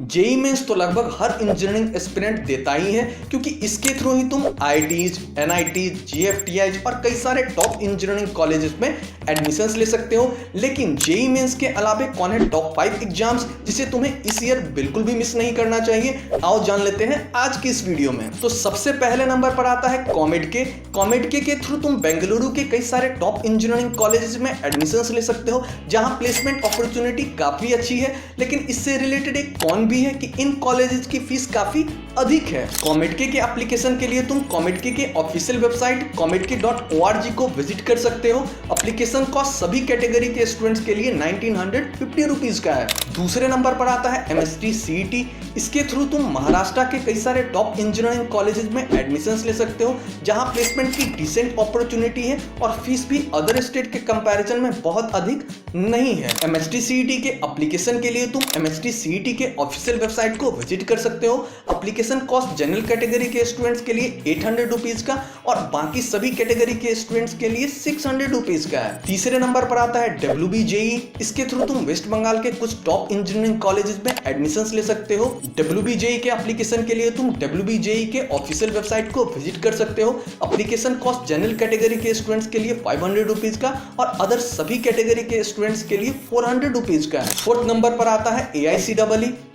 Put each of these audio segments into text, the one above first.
JEE mains तो लगभग हर engineering aspirant देता ही है, क्योंकि इसके थ्रू ही तुम आईआईटीज, एनआईटीज, जीएफटीआईज और कई सारे टॉप इंजीनियरिंग कॉलेजेस में एडमिशंस ले सकते हो। लेकिन जेई मेंस के अलावे कौन है टॉप 5 एग्जाम्स जिसे तुम्हें इस ईयर बिल्कुल भी मिस नहीं करना चाहिए, आओ जान लेते हैं आज की इस वीडियो में। तो सबसे पहले नंबर पर आता है कॉमेडके के थ्रू तुम बेंगलुरु के कई सारे टॉप इंजीनियरिंग कॉलेजेस में एडमिशंस ले सकते हो, जहां प्लेसमेंट अपॉर्चुनिटी काफी अच्छी है। लेकिन इससे रिलेटेड एक कॉन भी है कि इन कॉलेजेस की फीस काफी अधिक है। कॉमेडके के एप्लीकेशन के लिए तुम कॉमेडके के ऑफिशियल वेबसाइट comedke.org को विजिट कर सकते हो। एप्लीकेशन कॉस्ट सभी कैटेगरी के स्टूडेंट्स के लिए 1950 रुपीज का है। दूसरे नंबर पर आता है MST CET। इसके थ्रू तुम महाराष्ट्र के कई सारे टॉप इंजीनियरिंग कॉलेजेस में एडमिशंस ले सकते हो, जहां प्लेसमेंट की डिसेंट अपॉर्चुनिटी है और फीस भी अदर स्टेट के कंपैरिजन में बहुत अधिक नहीं है। MST CET के एप्लीकेशन के लिए तुम MST CET के ऑफिशियल वेबसाइट को विजिट कर सकते हो। एप्लीकेशन कॉस्ट जनरल कैटेगरी के स्टूडेंट्स के लिए 800 रुपीज का और बाकी सभी कैटेगरी के स्टूडेंट्स के लिए 600 रुपीज का है। तीसरे नंबर पर आता है WBJEE। इसके थ्रू तुम वेस्ट बंगाल के कुछ टॉप इंजीनियरिंग कॉलेजेस में एडमिशंस ले सकते हो। WBJEE के एप्लीकेशन के लिए तुम WBJEE के ऑफिशियल वेबसाइट को विजिट कर सकते हो। एप्लीकेशन कॉस्ट जनरल कैटेगरी के स्टूडेंट्स के लिए 500 रुपीज का और अदर सभी कैटेगरी के स्टूडेंट्स के लिए 400 रुपीज का है। फोर्थ नंबर पर आता है AICEE।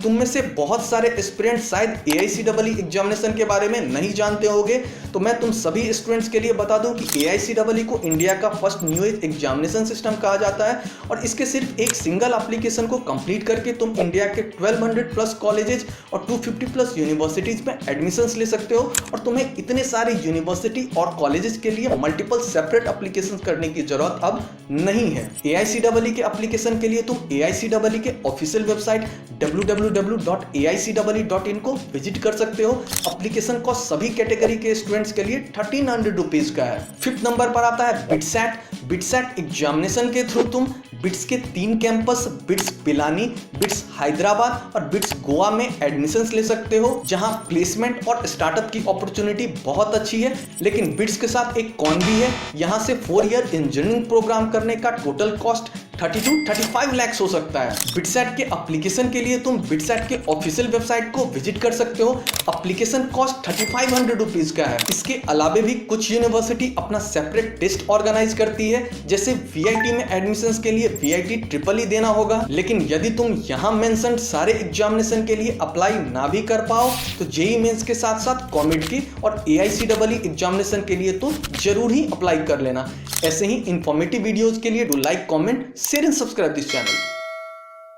तुम में से बहुत सारे एस्पिरेंट्स शायद AICEE एग्जामिनेशन के बारे में नहीं जानते होंगे, तो मैं तुम सभी स्टूडेंट्स के लिए बता दूं कि AICEE को इंडिया का first new age examination system कहा जाता है और इसके सिर्फ एक सिंगल एप्लीकेशन को कंप्लीट करके तुम इंडिया के 1200 प्लस कॉलेजेस और 250 प्लस यूनिवर्सिटीज में एडमिशंस ले सकते हो। और तुम्हें इतने सारे यूनिवर्सिटी और कॉलेजेस के लिए मल्टीपल सेपरेट एप्लीकेशन करने की जरूरत अब नहीं है। AICEE के एप्लीकेशन के लिए तुम AICEE के ऑफिशियल वेबसाइट www.aiceee.in को विजिट कर सकते हो। एप्लीकेशन कॉस्ट सभी कैटेगरी के स्टूडेंट्स के लिए 1300 रुपीज का है। फिफ्थ नंबर पर आता है बिट्सैट एग्जामिनेशन के थ्रू तुम बिट्स के 3 campus bits Pilani, bits Hyderabad और बिट्स गोवा में एडमिशंस ले सकते हो, जहां प्लेसमेंट और स्टार्टअप की अपॉर्चुनिटी बहुत अच्छी है। लेकिन बिट्स के साथ एक कॉन भी है, यहां से 4 ईयर इंजीनियरिंग प्रोग्राम करने का टोटल कॉस्ट 30 to 35 लाख हो सकता है। बिट्सैट के एप्लीकेशन के लिए तुम बिट्सैट के ऑफिशियल वेबसाइट को विजिट कर सकते हो। एप्लीकेशन कॉस्ट 3500 रुपीज का है। इसके अलावे भी कुछ यूनिवर्सिटी अपना सेपरेट टेस्ट ऑर्गेनाइज करती है, जैसे VIT में एडमिशंस के लिए VIT ट्रिपल देना होगा। लेकिन यदि तुम यहाँ मेंशन सारे एग्जामिनेशन के लिए अप्लाई ना भी कर पाओ तो जेईई मेंस के साथ साथ कॉमेडके और AICEE एग्जामिनेशन के लिए तो जरूर ही अप्लाई कर लेना। ऐसे ही इंफॉर्मेटिव वीडियोज के लिए do like, comment, share and subscribe this channel.